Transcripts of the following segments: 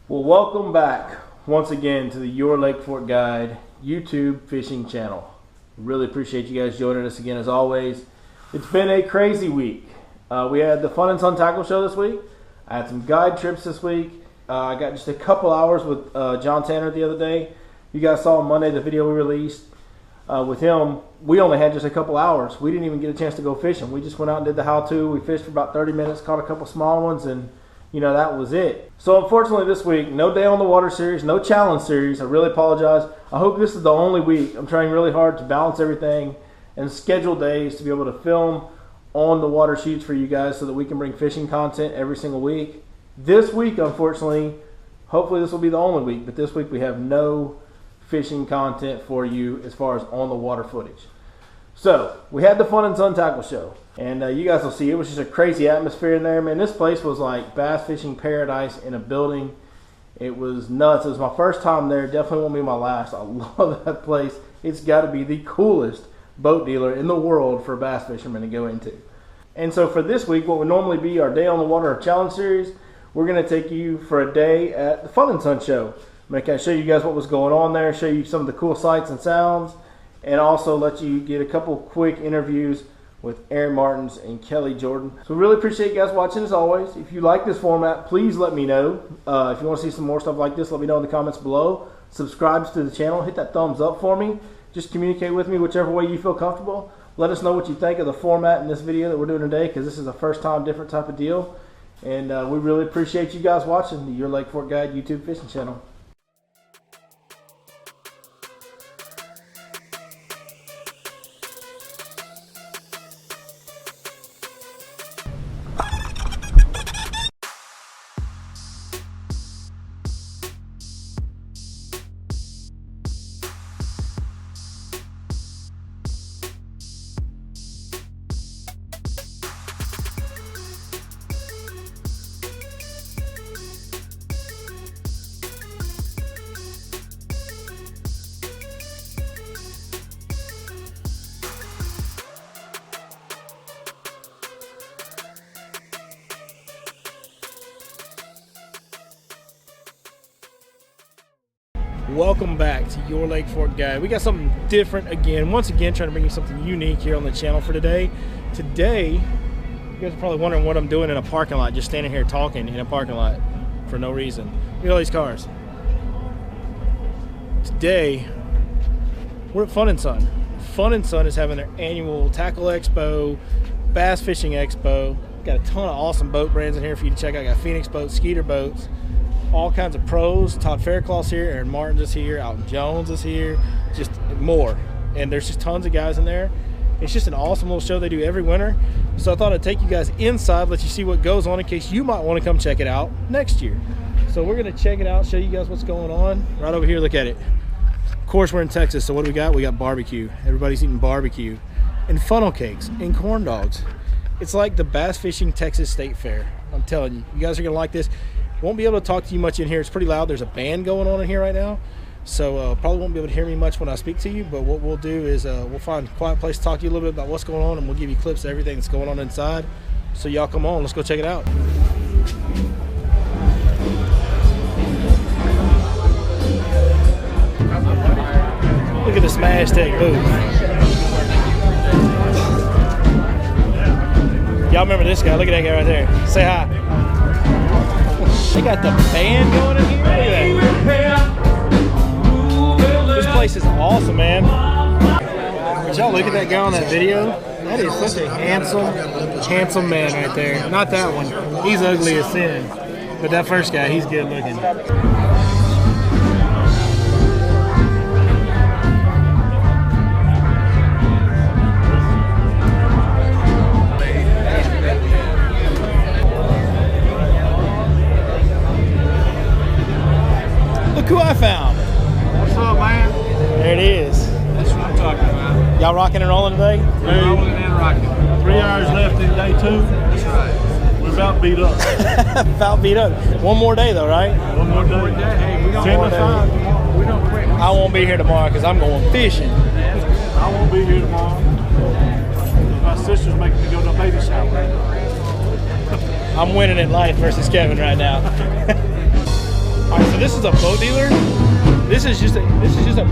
Well, welcome back once again to the Your Lake Fork Guide YouTube fishing channel. Really appreciate you guys joining us again as always. It's been a crazy week. We had the Fun and Sun Tackle Show this week. I had some guide trips this week. I got just a couple hours with John Tanner the other day. You guys saw on Monday the video we released with him. We only had just a couple hours. We didn't even get a chance to go fishing. We just went out and did the how-to. We fished for about 30 minutes, caught a couple small ones, and you know, that was it. So unfortunately this week, no Day on the Water series, no challenge series. I really apologize. I hope this is the only week. I'm trying really hard to balance everything and schedule days to be able to film on the water shoots for you guys so that we can bring fishing content every single week. This week, unfortunately, hopefully this will be the only week, but this week we have no fishing content for you as far as on the water footage. So we had the Fun and Sun Tackle Show, and you guys will see it was just a crazy atmosphere in there, man. This place was like bass fishing paradise in a building. It was nuts. It was my first time there. Definitely won't be my last. I love that place. It's got to be the coolest boat dealer in the world for bass fishermen to go into. And so for this week, what would normally be our Day on the Water challenge series, we're going to take you for a day at the Fun and Sun Show. I'm going to kind of show you guys what was going on there, show you some of the cool sights and sounds, and also let you get a couple quick interviews with Aaron Martens and Kelly Jordan. So we really appreciate you guys watching as always. If you like this format, please let me know. If you want to see some more stuff like this, let me know in the comments below. Subscribe to the channel, hit that thumbs up for me. Just communicate with me whichever way you feel comfortable. Let us know what you think of the format in this video that we're doing today, because this is a first time different type of deal. And we really appreciate you guys watching the Your Lake Fork Guide YouTube fishing channel. Welcome back to Your Lake Fork Guide. We got something different again. Once again, trying to bring you something unique here on the channel for today. Today, you guys are probably wondering what I'm doing in a parking lot, just standing here talking in a parking lot for no reason. Look at all these cars. Today, we're at Fun and Sun. Fun and Sun is having their annual Tackle Expo, Bass Fishing Expo. Got a ton of awesome boat brands in here for you to check out. Got Phoenix boats, Skeeter boats, all kinds of pros. Todd Faircloth's here, Aaron Martens is here, Alton Jones is here, just more. And there's just tons of guys in there. It's just an awesome little show they do every winter. So I thought I'd take you guys inside, let you see what goes on in case you might want to come check it out next year. So we're going to check it out, show you guys what's going on. Right over here, look at it. Of course, we're in Texas, so what do we got? We got barbecue. Everybody's eating barbecue. And funnel cakes and corn dogs. It's like the Bass Fishing Texas State Fair. I'm telling you, you guys are going to like this. Won't be able to talk to you much in here. It's pretty loud. There's a band going on in here right now, so probably won't be able to hear me much when I speak to you. But what we'll do is we'll find a quiet place to talk to you a little bit about what's going on, and we'll give you clips of everything that's going on inside. So y'all come on, let's go check it out. Look at the Smash Tech booth. Y'all remember this guy? Look at that guy right there. Say hi. They got the band going in here. Look at that. This place is awesome, man. Did y'all look at that guy on that video? That is such a handsome man right there. Not that one. He's ugly as sin. But that first guy, he's good looking. Look who I found. What's up, man? There it is. That's what I'm talking about. Y'all rocking and rolling today? Rolling and rocking. 3 hours left in day 2. That's right. We're about beat up. About beat up. One more day though, right? One more day. Hey, we don't 10 to want 5. We don't quit. I won't be here tomorrow because I'm going fishing. I won't be here tomorrow. My sister's making me go to a baby shower. I'm winning in life versus Kevin right now. All right, so this is a boat dealer. This is just a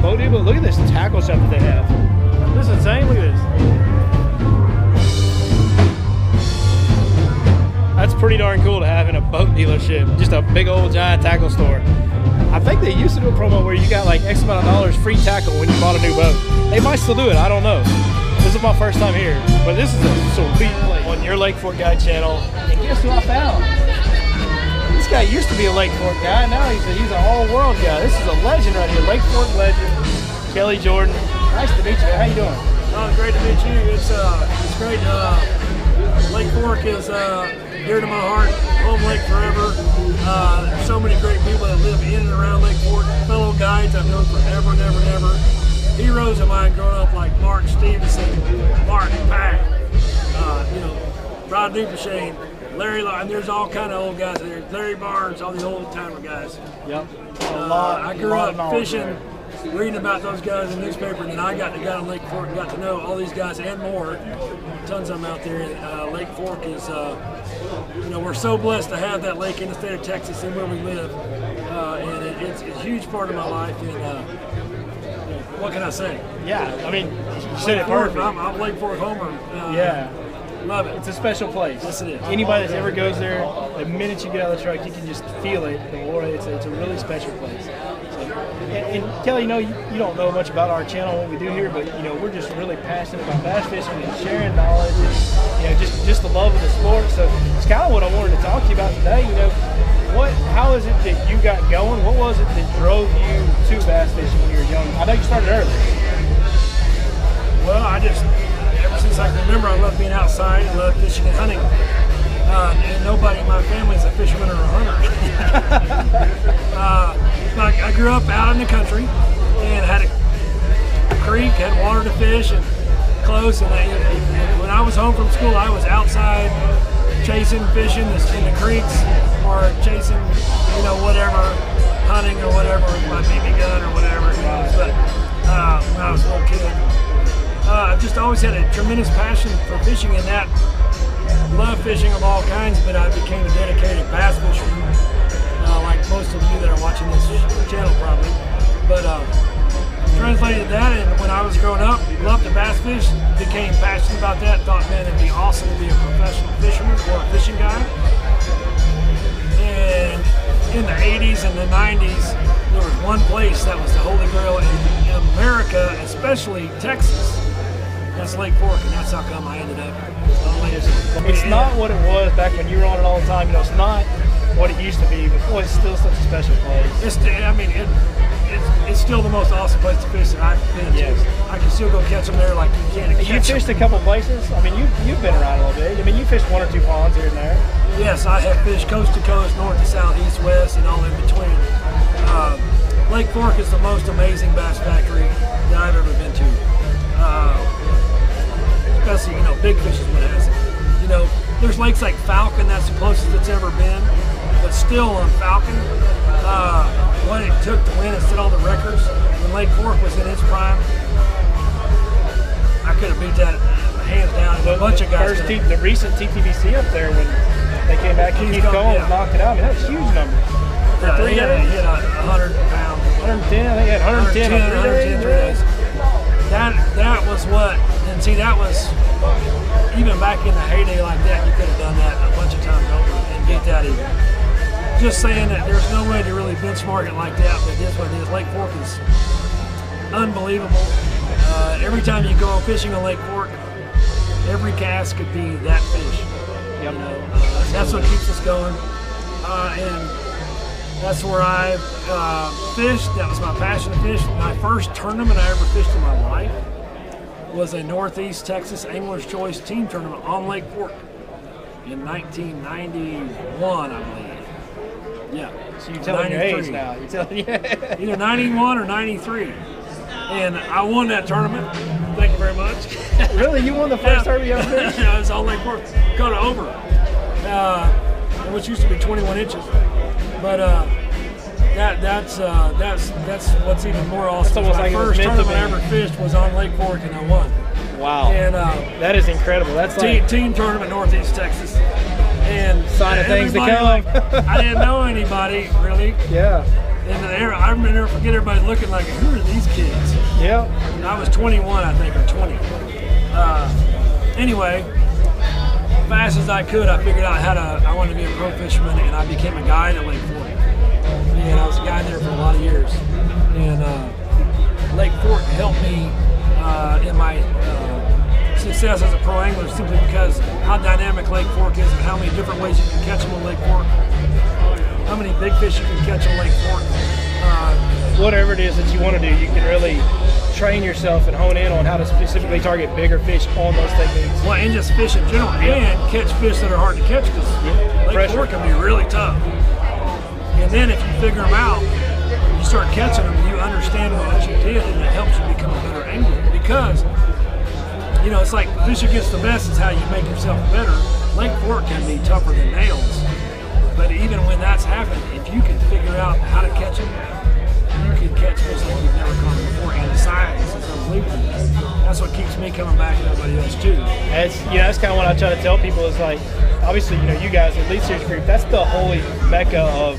boat dealer. But look at this tackle shop that they have. This is insane. Look at this. That's pretty darn cool to have in a boat dealership. Just a big old giant tackle store. I think they used to do a promo where you got like X amount of dollars free tackle when you bought a new boat. They might still do it. I don't know. This is my first time here, but this is a sweet place on your Lake Fork Guide channel. And guess who I found? This guy used to be a Lake Fork guy. Now he's a all-world guy. This is a legend right here, Lake Fork legend, Kelly Jordan. Nice to meet you. How you doing? Oh, great to meet you. It's great. Lake Fork is dear to my heart. Home lake forever. So many great people that live in and around Lake Fork. Fellow guides I've known forever and ever and ever. Heroes of mine growing up like Mark Stevenson, Mark Pack, Rod Dupershane, Larry, and there's all kind of old guys there. Larry Barnes, all the old timer guys. Yep. I grew up fishing, reading about those guys in the newspaper, and then I got to go to Lake Fork and got to know all these guys and more. Tons of them out there. Lake Fork is, we're so blessed to have that lake in the state of Texas and where we live, and it's a huge part of my life. And what can I say? Yeah, I mean, you said it perfect. I'm Lake Fork homer. Yeah. Love it. It's a special place. Yes, it is. Anybody that ever goes there, the minute you get out of the truck, you can just feel it. It's a really special place. So, and Kelly, you don't know much about our channel, what we do here, but we're just really passionate about bass fishing and sharing knowledge, and just the love of the sport. So it's kind of what I wanted to talk to you about today. How is it that you got going? What was it that drove you to bass fishing when you were young? I know you started early. Well, ever since I can remember, I love being outside. I love fishing and hunting. And nobody in my family is a fisherman or a hunter. I grew up out in the country and had a creek, had water to fish, and close. And when I was home from school, I was outside chasing, fishing in the creeks, or chasing, whatever, hunting or whatever with my BB gun or whatever. But when I was a little kid, I've just always had a tremendous passion for fishing, and that love fishing of all kinds. But I became a dedicated bass fisherman, like most of you that are watching this channel probably. But translated that, and when I was growing up, loved to bass fish, became passionate about that, thought, man, it'd be awesome to be a professional fisherman or a fishing guy. And in the 80s and the 90s, there was one place that was the holy grail in America, especially Texas. That's Lake Fork, and that's how come I ended up on Lake Fork. It's not what it was back when you were on it all the time. It's not what it used to be, but boy, it's still such a special place. It's still the most awesome place to fish that I've been to. I can still go catch them there like you can. You fished a couple places. I mean, you've been around a little bit. I mean, you fished 1 or 2 ponds here and there. Yes, I have fished coast to coast, north to south, east, west, and all in between. Lake Fork is the most amazing bass factory that I've ever been to. Especially, big fish is what has it. There's lakes like Falcon, that's the closest it's ever been, but still on Falcon, what it took to win and set all the records, when Lake Fork was in its prime, I could have beat that hands down. A bunch of guys. The recent TTBC up there when they came back, Keith Combs knocked it out. I mean, that's huge numbers. For 3 days? He had 100 pounds. 110, I think he had 110 on 3 days. That was what, and see, that was, even back in the heyday like that, you could have done that a bunch of times over and beat that even. Just saying that there's no way to really benchmark it like that, but it is what it is. Lake Fork is unbelievable. Every time you go fishing on Lake Fork, every cast could be that fish. That's what keeps us going. And that's where I fished. That was my passion to fish. My first tournament I ever fished in my life was a Northeast Texas Angler's Choice team tournament on Lake Fork in 1991, I believe. Yeah. So you're telling your age now. You're telling either 91 or 93. And I won that tournament. Thank you very much. Really? You won the first tournament you ever fished? Yeah, it was on Lake Fork. Caught it over. Which used to be 21 inches. But that's what's even more awesome. My first tournament I ever fished was on Lake Fork, and I won. Wow. And that is incredible. That's team tournament, Northeast Texas. And Sign of things to everybody, come. like, I didn't know anybody really. Yeah. And I remember never forget everybody looking like, who are these kids? Yeah. And I was 21, I think, or 20. Anyway, fast as I could, I figured out I wanted to be a pro fisherman, and I became a guide at Lake Fork. And I was a guide there for a lot of years. And Lake Fork helped me in my success as a pro angler, simply because how dynamic Lake Fork is and how many different ways you can catch them on Lake Fork. How many big fish you can catch on Lake Fork. Whatever it is that you want to do, you can really train yourself and hone in on how to specifically target bigger fish on those techniques. Well, and just fish in general, and catch fish that are hard to catch, because Lake Fork can be really tough. And then if you figure them out, you start catching them, you understand what you did, and it helps you become a better angler. Because, you know, it's like fish against the best is how you make yourself better. Lake Fork can be tougher than nails. But even when that's happened, if you can figure out how to catch them, you can catch fish like you've never caught them before. And the science is unbelievable. That's what keeps me coming back and everybody else too. That's kind of what I try to tell people is like, obviously, you know, you guys, the Elite Series group, that's the holy mecca of,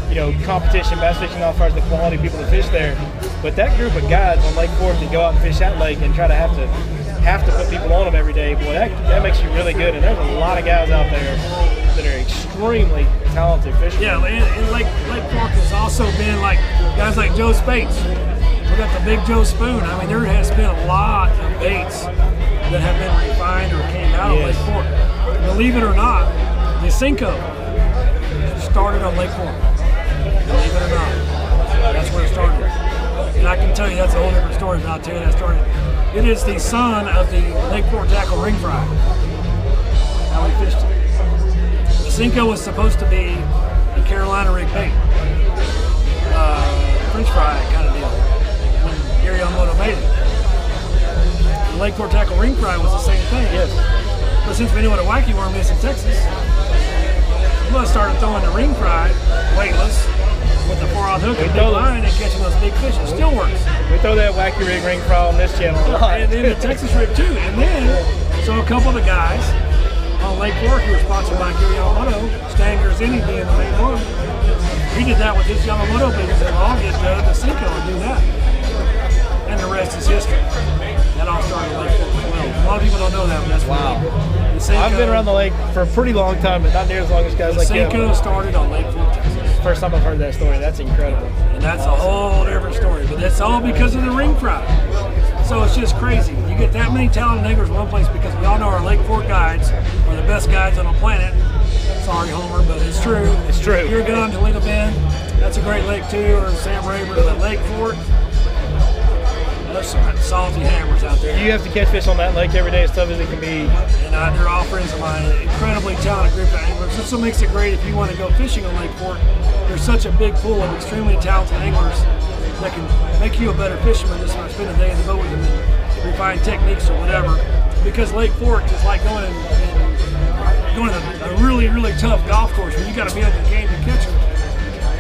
you know, competition, bass fishing, as far as the quality of people that fish there. But that group of guys on Lake Fork that go out and fish that lake and try to have to put people on them every day, boy, that makes you really good. And there's a lot of guys out there that are extremely talented fishermen. Yeah, and Lake Fork has also been like guys like Joe Spates. We got the big Joe Spoon. I mean, there has been a lot of baits that have been refined or came out of Lake Fork. Believe it or not, the Cinco started on Lake Fork. Believe it or not, that's where it started. And I can tell you that's a whole different story, but I'll tell you that story. It is the son of the Lake Fork tackle ring fry. How we fished it. The Cinco was supposed to be a Carolina rig bait, French fry kind of deal. When Gary Yamamoto made it, the Lake Fork tackle ring fry was the same thing. Yes. But since we knew what a wacky worm is in Texas, we must start throwing the ring fry weightless with the 4-aught hook and big line and catching those big fish. It still works. We throw that wacky rig ring fry on this channel a lot. And then the Texas rig too. And then, so a couple of the guys on Lake Fork who were sponsored by Gary Yamamoto, Stan Garzini being the main one, he did that with his Yamamoto business. And I'll get the Cinco and do that. And the rest is history. That all started at Lake Fork as well. A lot of people don't know that, but that's wow. The Cinco, I've been around the lake for a pretty long time, but not near as long as guys like you. The Cinco started on Lake Fork, Texas. First time I've heard that story. That's incredible. And that's a whole different story. But that's all because of the ring fry. So it's just crazy. You get that many talented anglers in one place because we all know our Lake Fork guides are the best guides on the planet. Sorry, Homer, but it's true. It's true. You're going to Toledo Bend. That's a great lake too, or Sam Rayburn. But Lake Fork, there's some salty hammers out there. You have to catch fish on that lake every day as tough as it can be. And they're all friends of mine. An incredibly talented group of anglers. That's what makes it great if you want to go fishing on Lake Fork. There's such a big pool of extremely talented anglers that can make you a better fisherman just by spending a day in the boat with them and refine techniques or whatever. Because Lake Fork is like going to a really, really tough golf course where you got to be on your game to catch them.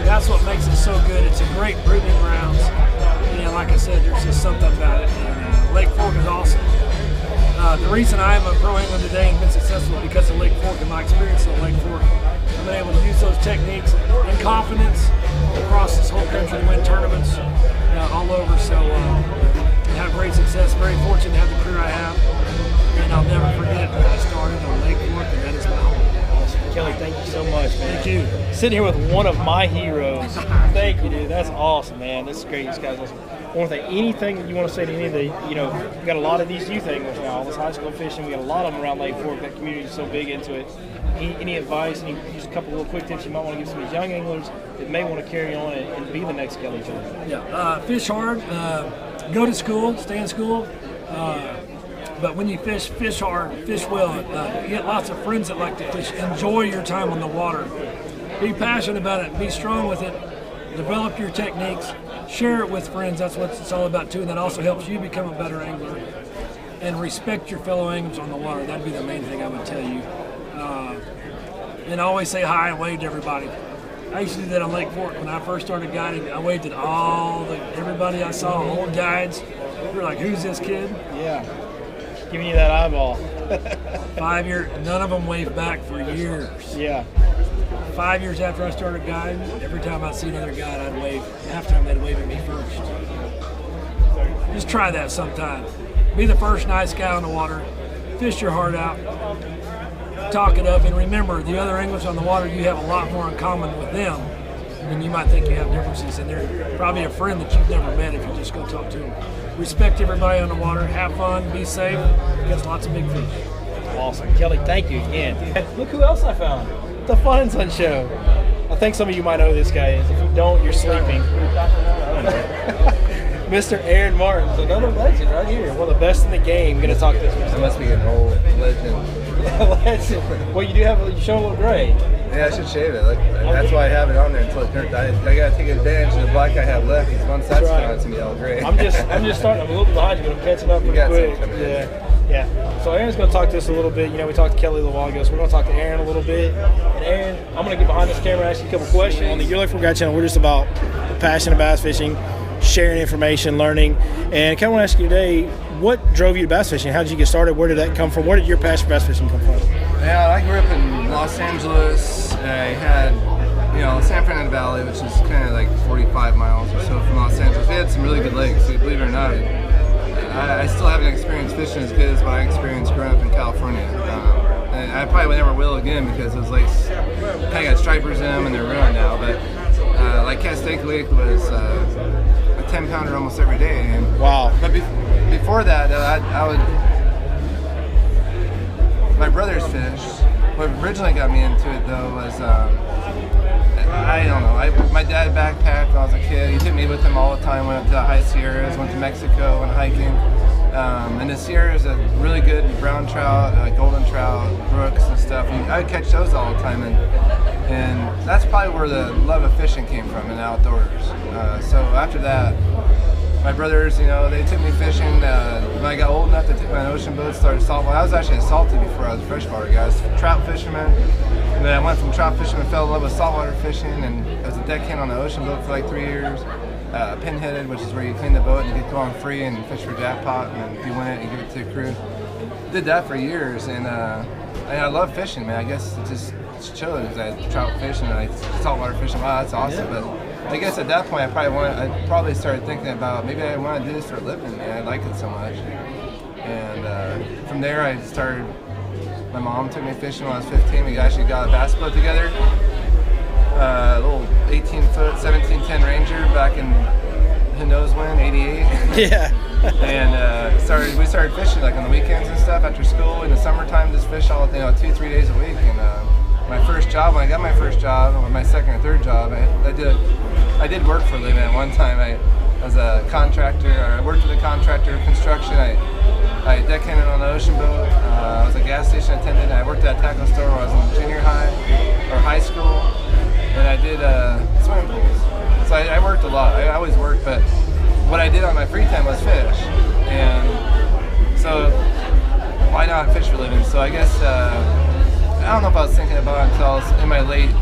That's what makes it so good. It's a great breeding grounds. And like I said, there's just something about it. And Lake Fork is awesome. The reason I am a pro angler today and been successful is because of Lake Fork and my experience at Lake Fork. I've been able to use those techniques in confidence across this whole country to win tournaments all over. So have great success. Very fortunate to have the career I have. And I'll never forget that I started on Lake Fork, and that is my home. Kelly, thank you so much, man. Thank you. Sitting here with one of my heroes. Thank you, dude. That's awesome, man. This is great. This guy's awesome. I want to thank anything that you want to say to any of the, you know, we got a lot of these youth anglers now, all this high school fishing. We got a lot of them around Lake Fork. That community is so big into it. Any advice, just a couple of little quick tips you might want to give some of these young anglers that may want to carry on and be the next Kelly Jones? Yeah, fish hard. Go to school. Stay in school. But when you fish hard, fish well. You get lots of friends that like to fish. Enjoy your time on the water. Be passionate about it. Be strong with it. Develop your techniques. Share it with friends. That's what it's all about too. And that also helps you become a better angler. And respect your fellow anglers on the water. That'd be the main thing I would tell you. And always say hi and wave to everybody. I used to do that on Lake Fork when I first started guiding. I waved at everybody I saw, old guides. They were like, "Who's this kid?" Yeah. Giving you that eyeball. 5 years, none of them waved back for years. Yeah. 5 years after I started guiding, every time I'd see another guide, I'd wave. Half the time they'd wave at me first. Just try that sometime. Be the first nice guy on the water. Fish your heart out. Talk it up. And remember, the other anglers on the water, you have a lot more in common with them than you might think you have differences. And they're probably a friend that you've never met if you just go talk to them. Respect everybody on the water. Have fun. Be safe. Catch lots of big fish. Awesome. Kelly, thank you again. Look who else I found. The Fun and Sun Show. I think some of you might know who this guy is. If you don't, you're sleeping. Mr. Aaron Martens, another legend right here. One of the best in the game. Going to talk to this one. I must be an old legend. Legend. Well, you do have you show a little gray. Yeah, I should shave it. That's why I have it on there until it turns. I gotta take advantage of the black I have left. Because once that's gone, it's gonna be all gray. I'm just starting. I'm a little bit behind you, but I'm catching up pretty quick. Yeah. So Aaron's going to talk to us a little bit. You know, we talked to Kelly a little while ago, so we're going to talk to Aaron a little bit. And Aaron, I'm going to get behind this camera and ask you a couple questions. On the YourLakeForkGuide channel, we're just about the passion of bass fishing, sharing information, learning. And I kind of want to ask you today, what drove you to bass fishing? How did you get started? Where did that come from? Where did your passion for bass fishing come from? Yeah, I grew up in Los Angeles. I had, San Fernando Valley, which is kind of like 45 miles or so from Los Angeles. We had some really good lakes, so believe it or not. I still haven't experienced fishing as good as what I experienced growing up in California. And I probably never will again because those lakes kind of got stripers in them and they're ruined now. But like Castaic Lake was a 10-pounder almost every day. And, wow. But before that, my brothers fished. What originally got me into it though was I don't know. My dad backpacked when I was a kid. He took me with him all the time. Went up to the high Sierras, went to Mexico, went hiking. And the Sierras are really good brown trout, golden trout, brooks and stuff. And I would catch those all the time. And that's probably where the love of fishing came from, in the outdoors. So after that, my brothers, they took me fishing. When I got old enough to take my ocean boat, started saltwater. I was actually a salty before I was a freshwater guy. I was a trout fisherman. And then I went from trout fishing and fell in love with saltwater fishing. And I was a deckhand on the ocean boat for like 3 years. Pinheaded, which is where you clean the boat and you get to go on free and fish for jackpot. And if you win it, you give it to the crew. Did that for years. And I love fishing, man. I guess it just chose. I trout fishing and I saltwater fishing. Wow, that's awesome. Yeah. But I guess at that point, I probably started thinking about maybe I want to do this for a living. Man, I like it so much. And from there, I started. My mom took me fishing when I was 15. We actually got a bass boat together, a little 18-foot 1710 Ranger back in who knows when, 88. Yeah. And we started fishing like on the weekends and stuff after school. In the summertime, just fish all 2-3 days a week. And my first job, when I got my first job, or my second or third job, I did work for a living at one time. I was a contractor, or I worked with a contractor construction. I deckhanded on the ocean boat. I was a gas station attendant. I worked at a tackle store when I was in junior high or high school, and I did swimming pools. So I worked a lot. I always worked, but what I did on my free time was fish. And so why not fish for a living? So I guess I don't know if I was thinking about it until I was in my late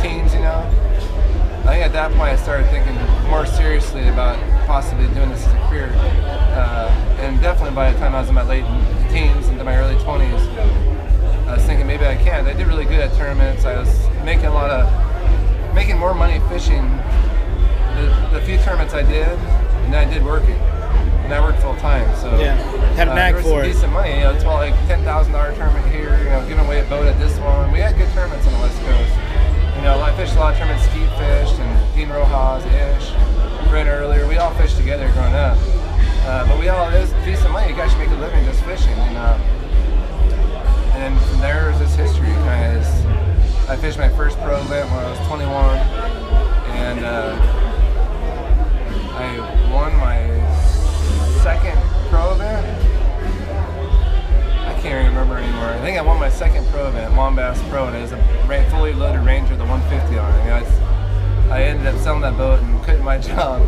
teens, I think at that point I started thinking more seriously about possibly doing this as a career. And definitely by the time I was in my late teens into my early 20s, I was thinking maybe I can. I did really good at tournaments. I was making more money fishing the few tournaments I did than I did working. And I worked full time, so yeah, had a knack for it. Decent money, it's all like $10,000 tournament here. Giving away a boat at this one. We had good tournaments on the West Coast. I fished a lot of tournaments. Skeet fished and Dean Rojas, Ish, Brent earlier. We all fished together growing up, but it was decent money. You guys should make a living just fishing, and from there is this history. I fished my first pro event when I was 21, and I won my second pro event. I can't remember anymore. I think I won my second pro event, Wombass Pro, and it was a fully loaded Ranger with a 150 on it. I ended up selling that boat and quitting my job,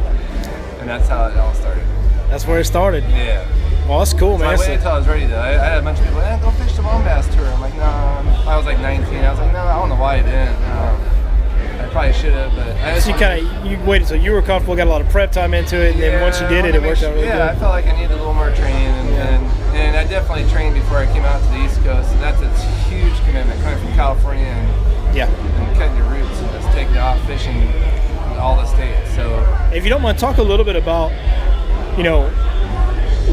and that's how it all started. That's where it started. Yeah. Well, that's cool, man. I waited until I was ready to. I had a bunch of people, go fish the Wombass Tour. I'm like, no. I was like 19. I was like, no, I don't know why I didn't. I probably should have, but I just So you waited till you were comfortable, got a lot of prep time into it, and then once you did it, it worked out really good. Yeah, I felt like I needed a little more training, and I definitely trained before I came out to the East Coast, and that's a huge commitment coming from California and cutting your roots and just taking off fishing in all the states. So if you don't mind, talk a little bit about,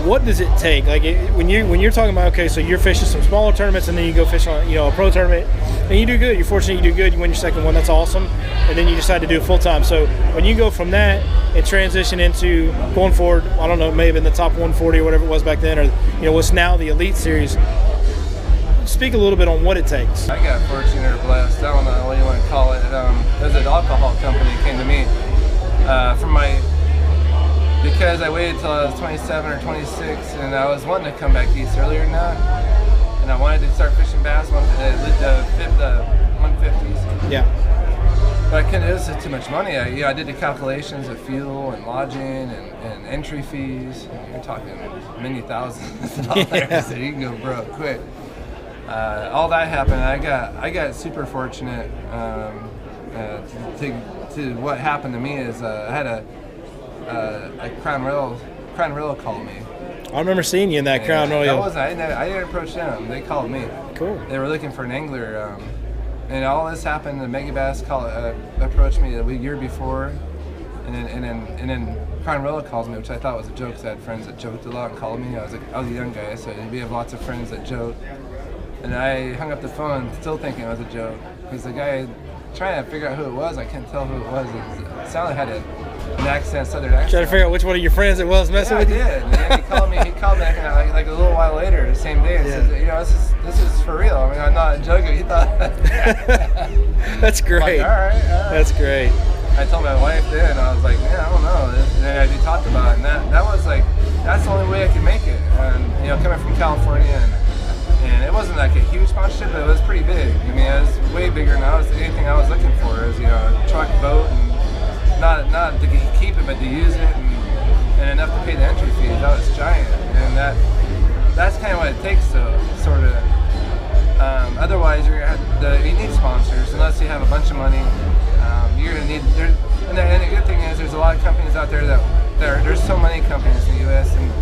what does it take? Like when you're talking about, okay, so you're fishing some smaller tournaments and then you go fish on, a pro tournament and you do good. You're fortunate you do good. You win your second one. That's awesome. And then you decide to do it full time. So when you go from that and transition into going forward, I don't know, maybe in the top 140 or whatever it was back then, or what's now the Elite Series. Speak a little bit on what it takes. I got fortunate or blessed. I don't know what you want to call it. There's an alcohol company that came to me because I waited till I was 27 or 26, and I was wanting to come back east earlier than that, and I wanted to start fishing bass, the 150s. Yeah. But I couldn't. It was just too much money. I did the calculations of fuel and lodging and entry fees. You're talking many thousands of dollars. Yeah. So you can go broke quick. All that happened. I got super fortunate. To what happened to me is I had a Crown Royal called me. I remember seeing you in that Crown Royal. I didn't approach them. They called me. Cool. They were looking for an angler, and all this happened. The Megabass approached me the year before, and then Crown Royal calls me, which I thought was a joke because I had friends that joked a lot and called me. I was a young guy, so we have lots of friends that joke. And I hung up the phone, still thinking it was a joke, because the guy trying to figure out who it was. I couldn't tell who it was. It sounded like it had an accent, southern accent. Trying to figure out which one of your friends it was messing with you? Yeah, I did. And then he called me like a little while later, the same day, and says, this is for real. I mean, I'm not joking. He thought. That's great. Like, all right. That's great. I told my wife then, I was like, man, I don't know. And then we talked about it, and that was like, that's the only way I could make it. And coming from California, and it wasn't like a huge sponsorship, but it was pretty big. I mean, it was way bigger than anything I was looking for. It was, a truck, boat, and not to keep it, but to use it, and enough to pay the entry fee. That was giant, and that's kind of what it takes to sort of. Otherwise, you need sponsors unless you have a bunch of money. You're gonna need and the good thing is there's a lot of companies out there there's so many companies in the U.S. and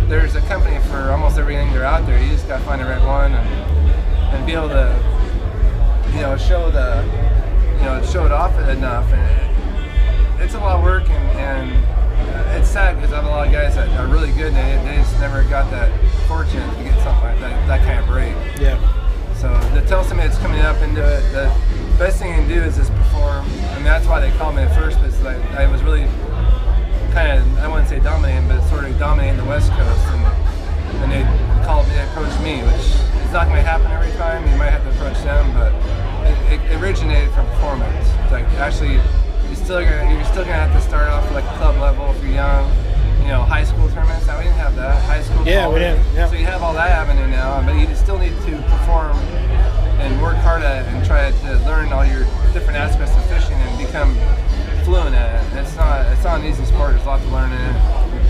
there's a company for almost every angler out there. You just gotta find the right one and be able to show it off enough. And it's a lot of work and it's sad because I have a lot of guys that are really good and they just never got that fortune to get something like that kind of break. Yeah. So to tell somebody that's coming up into it, the best thing you can do is just perform. And that's why they called me at first. But like I was really kind of, I wouldn't say dominating, but sort of dominating the West Coast. And they approached me, which is not going to happen every time. You might have to approach them, but it originated from performance. It's like actually, you're still gonna have to start off like club level if you're young. High school tournaments. Now we didn't have that. High school. Yeah, we didn't. Yeah. So you have all that avenue now, but you still need to perform and work hard at it and try to learn all your different aspects of fishing and become fluent at it. It's not an easy sport. There's a lot to learn in it,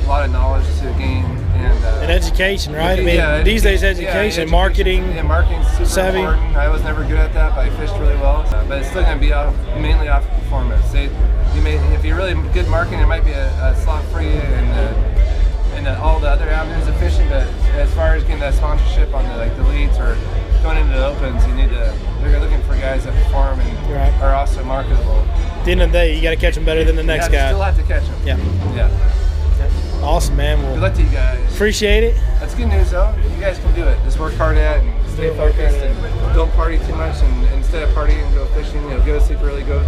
a lot of knowledge to gain, and education, right? These days, education, marketing. Yeah, marketing's super savvy. important. I was never good at that, but I fished really well. But it's still going to be mainly off performance. If you're really good marketing, it might be a slot for you and all the other avenues of fishing. But as far as getting that sponsorship on the elites or going into the opens, they're looking for guys that perform and are also marketable. At the end of the day, you got to catch them better than the next guy. You still have to catch them. Yeah. Awesome, man. Well, good luck to you guys. Appreciate it. That's good news, though. You guys can do it. Just work hard at it and stay focused and don't party too much. And instead of partying, go fishing. Go to sleep early. Get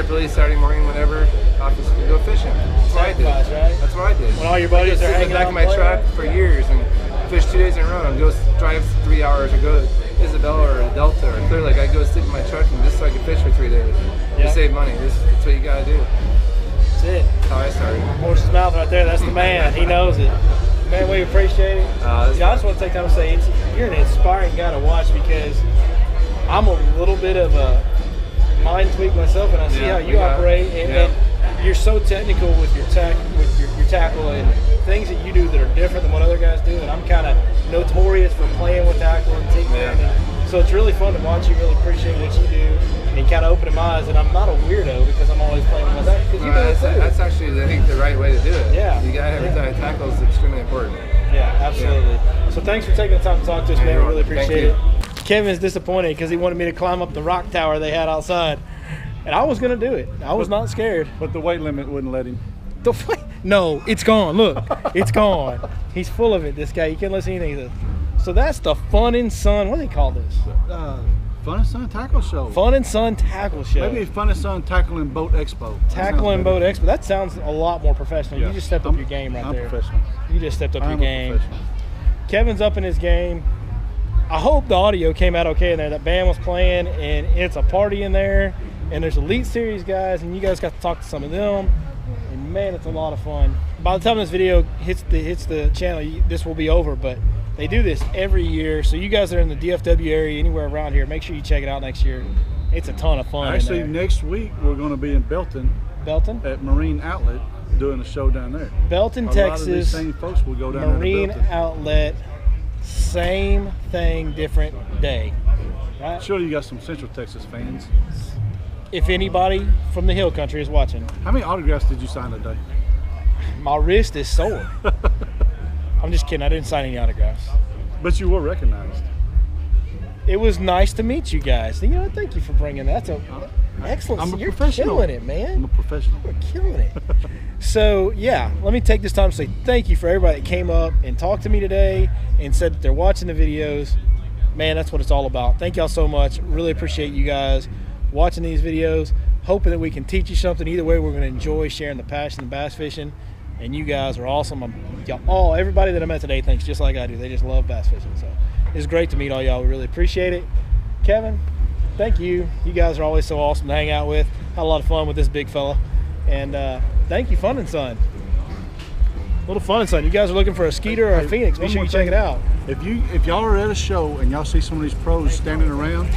up early Saturday morning, whatever. Go fishing. That's what I did. That's what I did. When all your buddies are hanging in the back of my truck for years and fish 2 days in a row and go drive 3 hours or go to Isabella or Delta or Clear Lake. I go sleep in my truck and just so I can fish for 3 days. To save money. That's what you gotta do. That's it. That's how I started. Horse's mouth right there. That's the man. He knows it. Man, we appreciate it. I just want to take time to say you're an inspiring guy to watch because I'm a little bit of a mind tweak myself, and I see how you operate, and you're so technical with your your tackle and things that you do that are different than what other guys do. And I'm kind of notorious for playing with tackle and team. So it's really fun to watch you. Really appreciate what you do. And he kind of opened my eyes, and I'm not a weirdo because I'm always playing with my tackle. That's actually, I think, the right way to do it. Yeah. You gotta have your tackle is extremely important. Yeah, absolutely. Yeah. So thanks for taking the time to talk to us, man. We really appreciate it. Kevin's disappointed because he wanted me to climb up the rock tower they had outside. And I was going to do it. I was not scared. But the weight limit wouldn't let him. No, it's gone. Look, it's gone. He's full of it, this guy. You can't listen to anything. So that's the Fun and Sun. What do they call this? Fun and Sun Tackle Show. Fun and Sun Tackle Show. Maybe Fun and Sun Tackle and Boat Expo. Tackle and Boat Expo. That sounds a lot more professional. Yeah. You just stepped up your game right there. I'm professional. You just stepped up your game. Professional. Kevin's up in his game. I hope the audio came out okay in there. That band was playing, and it's a party in there. And there's Elite Series guys, and you guys got to talk to some of them. And man, it's a lot of fun. By the time this video hits the channel, this will be over. But they do this every year. So you guys that are in the DFW area, anywhere around here, make sure you check it out next year. It's a ton of fun. Actually, next week we're going to be in Belton. Belton? At Marine Outlet doing a show down there. Belton, Texas. Texas. A lot of these same folks will go down Marine there to Belton. Outlet. Same thing, different day. Right? Surely you got some Central Texas fans. If anybody from the Hill Country is watching. How many autographs did you sign today? My wrist is sore. I'm just kidding. I didn't sign any autographs. But you were recognized. It was nice to meet you guys. You know, thank you for bringing that. That's excellent. I'm a You're professional. killing it, man. I'm a professional. You're killing it. So, yeah, let me take this time to say thank you for everybody that came up and talked to me today and said that they're watching the videos. Man, that's what it's all about. Thank y'all so much. Really appreciate you guys watching these videos. Hoping that we can teach you something. Either way, we're going to enjoy sharing the passion of bass fishing. And you guys are awesome. Everybody that I met today thinks just like I do. They just love bass fishing. So it's great to meet all y'all. We really appreciate it. Kevin, thank you. You guys are always so awesome to hang out with. Had a lot of fun with this big fella. And thank you, Fun and Sun. Little Fun and Sun. You guys are looking for a Skeeter or a Phoenix. Make sure you check it out. If y'all are at a show and y'all see some of these pros standing around,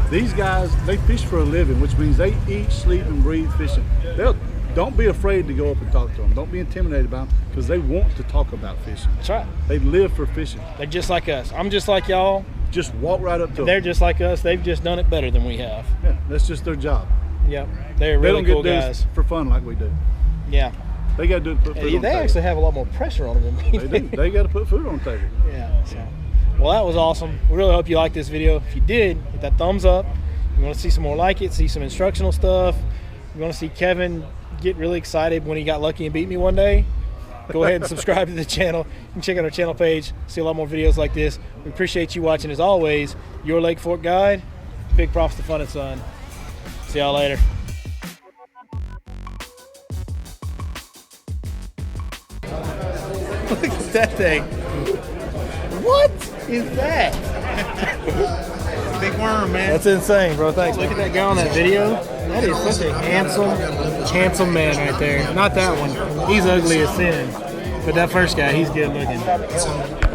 these guys, they fish for a living, which means they eat, sleep, and breathe fishing. Don't be afraid to go up and talk to them. Don't be intimidated by them because they want to talk about fishing. That's right. They live for fishing. They're just like us. I'm just like y'all. Just walk right up to them. They're just like us. They've just done it better than we have. Yeah, that's just their job. Yep. They're really cool they don't get guys. this for fun like we do. Yeah. They got to do it to put food on the They table. actually have a lot more pressure on them than we They do. They got to put food on the table. Yeah. So, well, that was awesome. We really hope you liked this video. If you did, hit that thumbs up. You want to see some more like it, see some instructional stuff. You want to see Kevin get really excited when he got lucky and beat me one day, go ahead and subscribe to the channel. You can check out our channel page, see a lot more videos like this. We appreciate you watching. As always, your Lake Fork Guide. Big props to Fun and Sun. See y'all later. Look at that thing. What is that? Big worm, man. That's insane, bro. Thanks. Look at that guy on that video. That is such a handsome man right there. Not that one. He's ugly as sin. But that first guy, he's good looking.